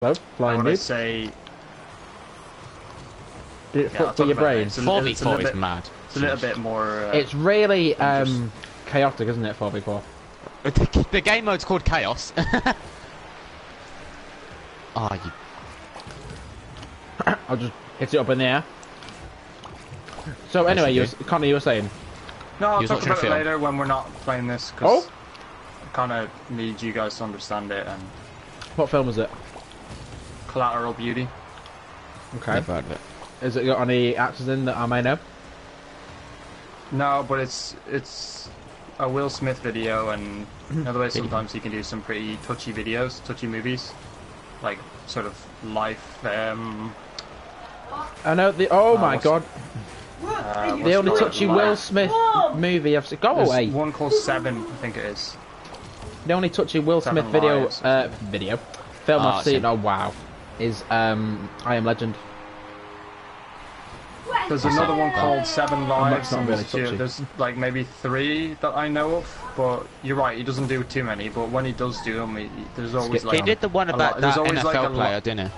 Hello, I flying want to dude. say... Did it fuck for your brain? 4v4 is mad. It's a little bit more... It's really chaotic, isn't it, 4v4? The game mode's called Chaos. Oh, you... I'll just hit it up in the air. So anyway, Connor, you were saying? No, I'll talk about it later when we're not playing this, because I kind of need you guys to understand it. And what film is it? Collateral Beauty. Okay. Never heard of it. Has it got any actors in that I may know? No, but it's a Will Smith video, and another way sometimes he can do some pretty touchy videos, touchy movies, like sort of life. I know the. Oh my god! The only touchy Life. Will Smith movie I've seen. Go There's away! one called Seven, I think it is. The only touchy Will Smith Seven film Lives. I've seen. Oh wow! Is I Am Legend. There's another one called Seven Lives, not and really there's like maybe 3 that I know of, but you're right, he doesn't do too many, but when he does do them, there's always like... He did the one about that NFL player, didn't he?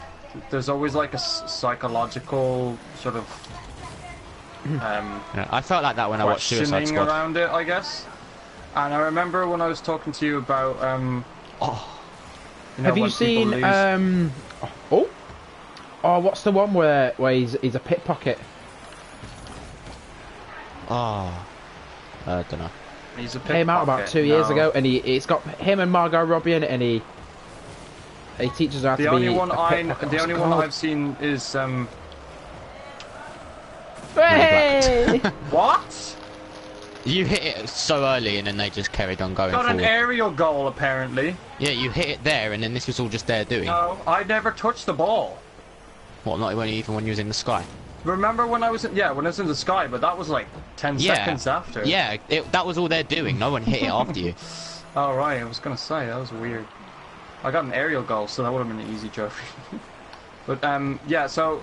There's always like a psychological sort of... Yeah, I felt like that when I watched Suicide Squad. around it, I guess. And I remember when I was talking to you about... Have you seen... what's the one where he's a pickpocket? Oh, I don't know. He's a pickpocket. Came out about 2 years ago, and it's got him and Margot Robbie in it, and he teaches her how to be the only one called? I've seen is Hey! What? You hit it so early, and then they just carried on going Got forward. an aerial goal apparently. Yeah, you hit it there, and then this was all just there doing. No, I never touched the ball. What? Not even when you was in the sky. Remember when I was in, when I was in the sky, but that was like 10 seconds after. Yeah, that was all they're doing. No one hit it after you. Oh right, I was gonna say that was weird. I got an aerial goal, so that would have been an easy trophy. But yeah, so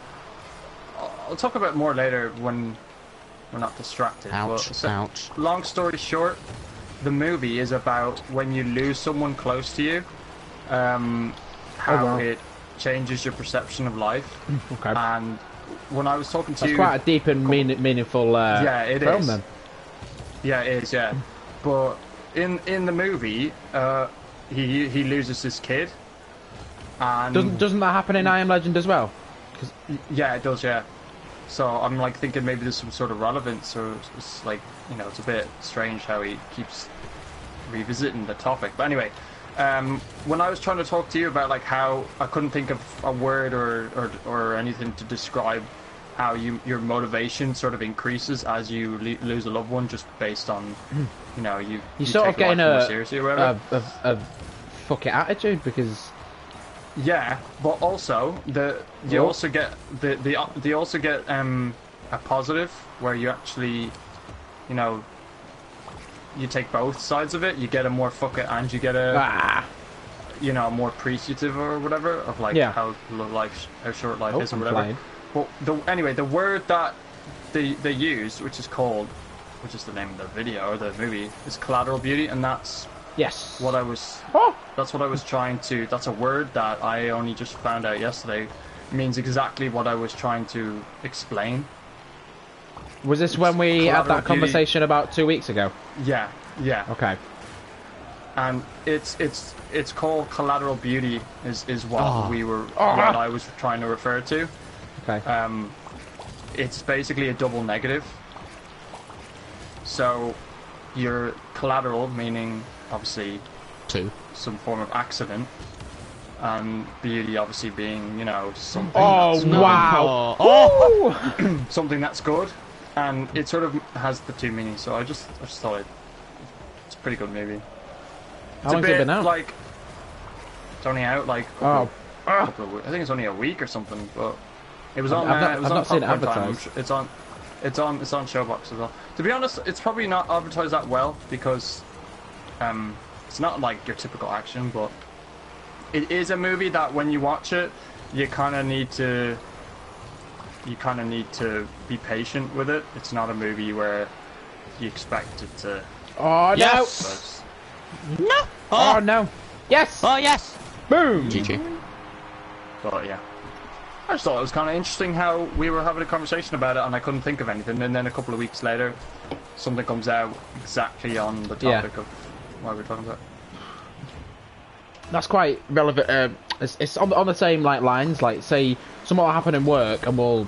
I'll talk about it more later when we're not distracted. Ouch! But, so, Ouch! Long story short, the movie is about when you lose someone close to you, how it changes your perception of life. Okay. And when I was talking to you... That's quite a deep and meaningful it film is. then. Yeah, it is, yeah. But in the movie, he loses his kid. And Doesn't that happen in I Am Legend as well? yeah, it does, yeah. So I'm like thinking maybe there's some sort of relevance, or it's like, it's a bit strange how he keeps revisiting the topic. But anyway, when I was trying to talk to you about like how I couldn't think of a word or anything to describe how your motivation sort of increases as you lose a loved one, just based on you sort of getting a fuck it attitude, because but also you also get a positive where you actually you take both sides of it. You get a more fuck it, and you get a more appreciative or whatever of like how short life is or whatever. But anyway, the word that they use, which is the name of the video or the movie, is collateral beauty, and that's what I was. That's what I was trying to. That's a word that I only just found out yesterday. Means exactly what I was trying to explain. Was this when we had that conversation about 2 weeks ago? Yeah. Okay. And it's called collateral beauty is what what I was trying to refer to. Okay. It's basically a double negative. So your collateral, meaning obviously some form of accident, and beauty obviously being something. Oh wow! Something that's good, and it sort of has the two meanings. So I just thought it's a pretty good movie. How long's it been out? Like it's only out like a couple of weeks. I think it's only a week or something, but it was on. I've not seen it advertised. It's on Showbox as well. To be honest, it's probably not advertised that well because it's not like your typical action, but it is a movie that when you watch it, you kind of need to be patient with it. It's not a movie where you expect it to. Oh yes. No! Oh no! Yes! Oh yes! Boom! GG. But yeah. I just thought it was kind of interesting how we were having a conversation about it and I couldn't think of anything, and then a couple of weeks later something comes out exactly on the topic of what we're talking about. That's quite relevant. It's on the same lines. Like, say something will happen in work, and we'll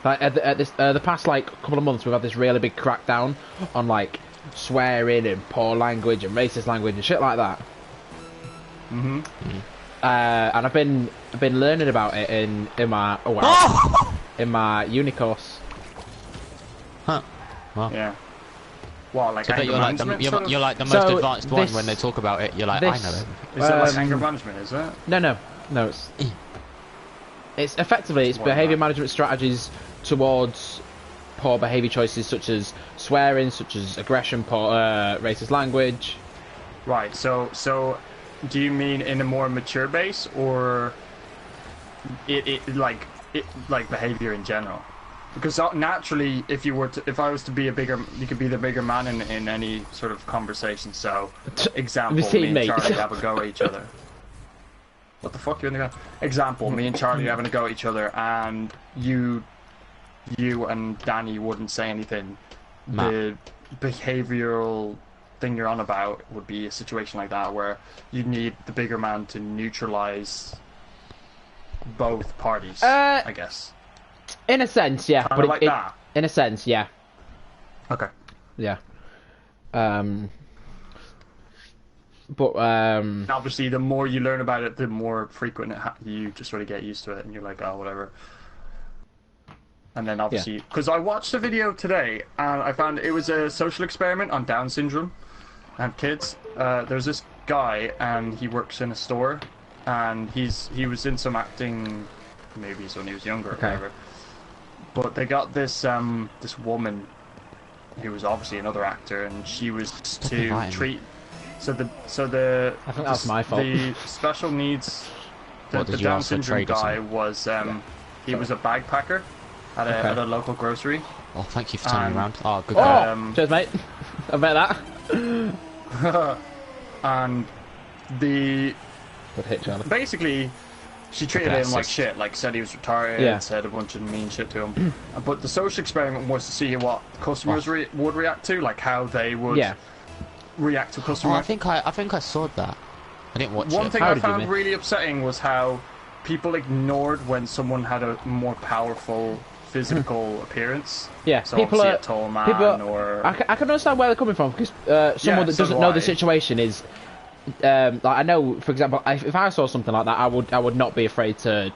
like at this the past couple of months we've had this really big crackdown on swearing and poor language and racist language and shit like that. And I've been learning about it in my in my uni course. Huh. Well. Yeah. Well, like so anger management. You're like the most advanced one when they talk about it. You're like, I know it. Is it like anger management? Is it? No. It's effectively behaviour management strategies towards poor behaviour choices such as swearing, such as aggression, poor racist language. Right. So, do you mean in a more mature base, or like behaviour in general? Because naturally, if I was to be you could be the bigger man in any sort of conversation. So, example, me and Charlie have a go at each other. What the fuck, you in the guy? Example, me and Charlie having a go at each other, and you and Danny wouldn't say anything. The behavioural thing you're on about would be a situation like that where you need the bigger man to neutralise both parties, I guess. In a sense, yeah. Kind of like that. In a sense, yeah. Okay. Yeah. But obviously, the more you learn about it, the more frequent you just sort of get used to it, and you're like, oh, whatever. And then obviously, because I watched a video today, and I found it was a social experiment on Down syndrome and kids. There's this guy, and he works in a store, and he was in some acting movies when he was younger, or whatever. But they got this this woman who was obviously another actor, and she was to treat. So the I think that's my fault. The special needs, the Down syndrome guy was he was a bag packer at a local grocery. Oh, thank you for turning around. Oh, good. Cheers, mate. I bet that. And the good hit, Charlie. Basically, she treated him like shit. Like said he was retarded. Said a bunch of mean shit to him. But the social experiment was to see what customers would react to, like how they would. React to customers. I think I saw that. I didn't watch it. One thing I found really upsetting was how people ignored when someone had a more powerful physical appearance. Yeah, so people a tall man or... I can understand where they're coming from, because someone that doesn't know the situation is... like I know, for example, if I saw something like that, I would not be afraid to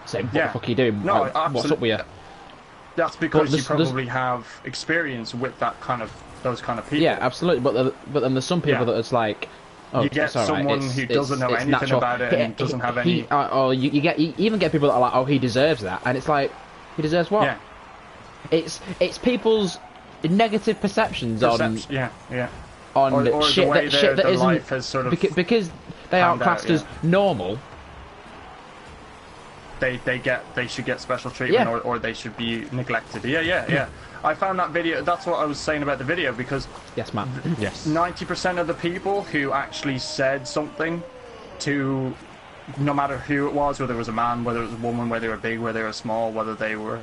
say, what the fuck are you doing? No, what's up with you? That's because you probably have experience with those kind of people. Yeah, absolutely. But then there's some people that it's like, oh, you get someone who doesn't know anything natural. About it and doesn't have any. You even get people that are like, oh, he deserves that, and it's like, he deserves what? Yeah. It's people's negative perceptions on or shit the way that shit that their isn't life has sort of because they aren't classed as normal. They should get special treatment or they should be neglected. Yeah. I found that video. That's what I was saying about the video, because yes, Matt. Yes. 90% of the people who actually said something to, no matter who it was, whether it was a man, whether it was a woman, whether they were big, whether they were small, whether they were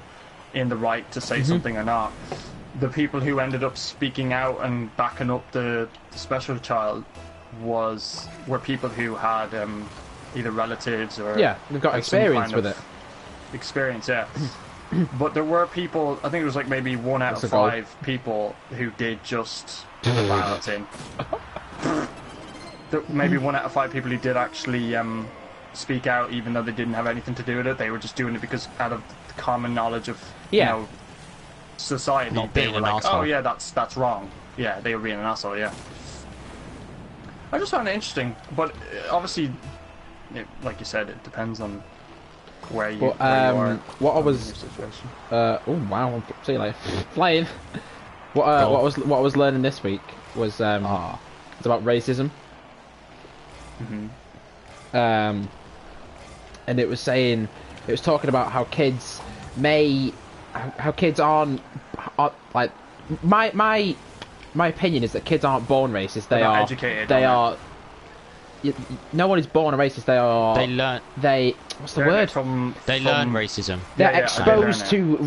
in the right to say something or not, the people who ended up speaking out and backing up the special child were people who had either relatives or they've got experience with it. Experience, yeah. But there were people, I think it was like maybe 1 out of 5 people who did just put the balance in. Maybe 1 out of 5 people who did actually speak out, even though they didn't have anything to do with it. They were just doing it because out of the common knowledge of you know, society, not they being were an like, asshole. oh yeah, that's wrong. Yeah, they were being an asshole. Yeah. I just found it interesting, but obviously, like you said, it depends on where you are. What I was oh wow, see you later. Flying. What I was learning this week was it's about racism. And it was talking about how kids aren't like my opinion is that kids aren't born racist. They are educated. They are. no one is born a racist. They are. They learn. What's the word? They learn racism. They're exposed to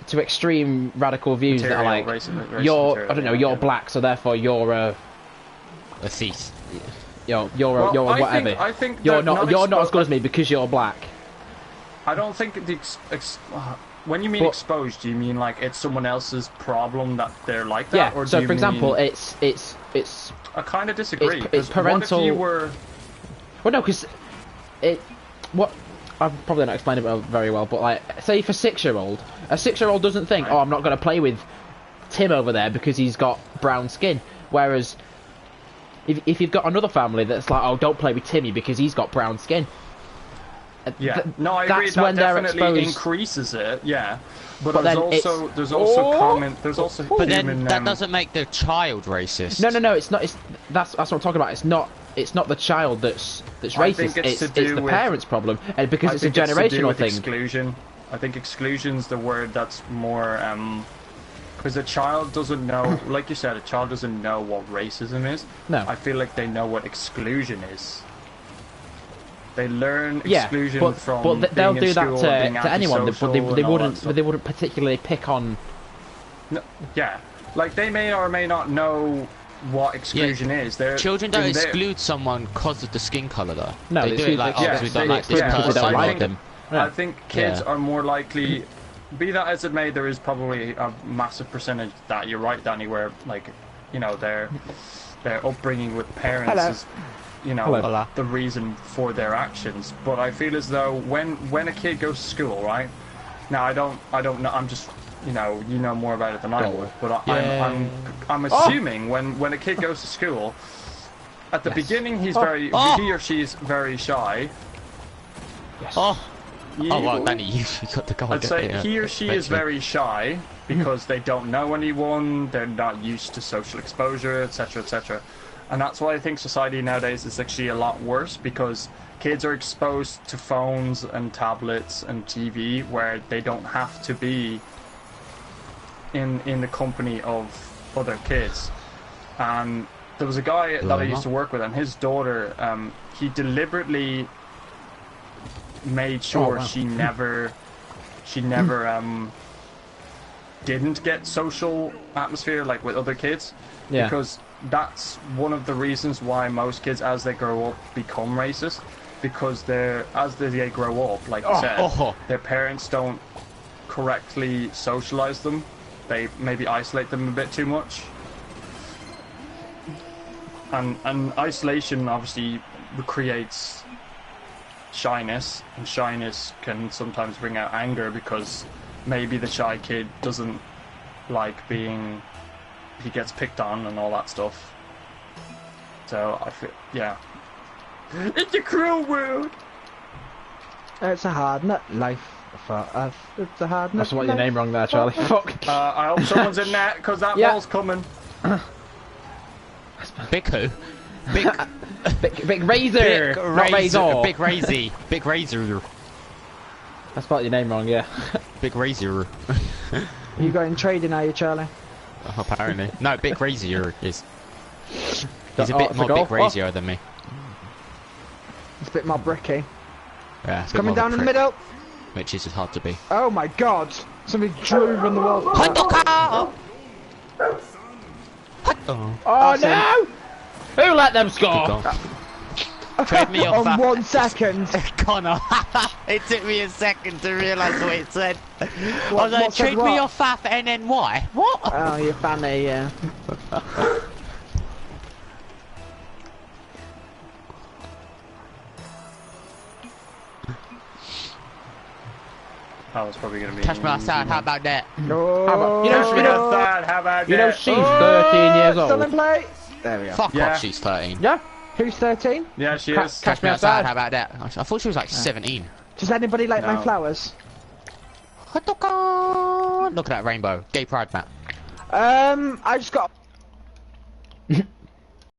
to extreme radical views that are like, I don't know, you're black, so therefore you're a thief. You're whatever. I think you're not as good as me because you're black. I don't think when you mean exposed, do you mean like it's someone else's problem that they're like that? Yeah. Or So for example, it's. I kind of disagree. It's parental. What if you were? Well, no, because what I've probably not explained it very well, but like, say for a 6-year-old doesn't think, oh, I'm not going to play with Tim over there because he's got brown skin. Whereas if you've got another family that's like, oh, don't play with Timmy because he's got brown skin. Yeah, no, I agree. That definitely increases it. Yeah, but there's also But then that doesn't make the child racist. No, it's not. That's what I'm talking about. It's not the child that's racist. It's the parents' problem, and because it's a generational thing. Exclusion. I think exclusion's the word that's more because a child doesn't know, like you said, a child doesn't know what racism is. No, I feel like they know what exclusion is. They learn exclusion from but they'll do that to anyone. But they wouldn't particularly pick on. No, yeah, like they may or may not know what exclusion is. Children don't exclude someone because of the skin color, though. No, they do it like, we don't like this person. They don't like them. Yeah. I think kids are more likely. Be that as it may, there is probably a massive percentage that you're right, Danny, where like, you know, their upbringing with parents is, you know, the reason for their actions. But I feel as though when a kid goes to school, right? Now I don't know. I'm just, you know more about it than I would. But I'm assuming when a kid goes to school, at the beginning he or she is very shy. Yes. Well, Danny, you got the goal. I'd say he or she is very shy because they don't know anyone, they're not used to social exposure, etc., etc. And that's why I think society nowadays is actually a lot worse, because kids are exposed to phones and tablets and TV where they don't have to be in the company of other kids. And there was a guy that I used to work with, and his daughter, he deliberately made sure she never didn't get social atmosphere like with other kids, because that's one of the reasons why most kids as they grow up become racist, because as they grow up, like you said, their parents don't correctly socialize them. They maybe isolate them a bit too much, and isolation obviously creates shyness, and shyness can sometimes bring out anger, because maybe the shy kid doesn't like being, he gets picked on and all that stuff. So I feel, it's a cruel world. It's a hard life for us. It's a hard That's what your name wrong there, Charlie. Fuck. I hope someone's in net, because that ball's coming. Big who? Big Razor! Not Razor! Big Razy. Big Razor. I spelled your name wrong, yeah. Big Razor. You got in trading, are you, Charlie? Apparently. No, Big Razor is. He's a bit more Big Razor than me. It's a bit more bricky. Yeah, it's coming down in the middle. Which is hard to be. Oh my god! Somebody drew on the wall. Oh no! Who let them score? Trade me your on 1 second. Connor. It took me a second to realise what it said. I was like, trade me your faff and then why? What? Oh, you're funny, yeah. That was probably going to be... Catch me outside, how about that? No. How about you know she's 13 years old. Still in play. There we are. Fuck off, she's 13. Yeah. Who's 13? Yeah, she is. Catch me outside. How about that? I thought she was like 17. Does anybody like my flowers? Look at that rainbow. Gay pride map. I just got...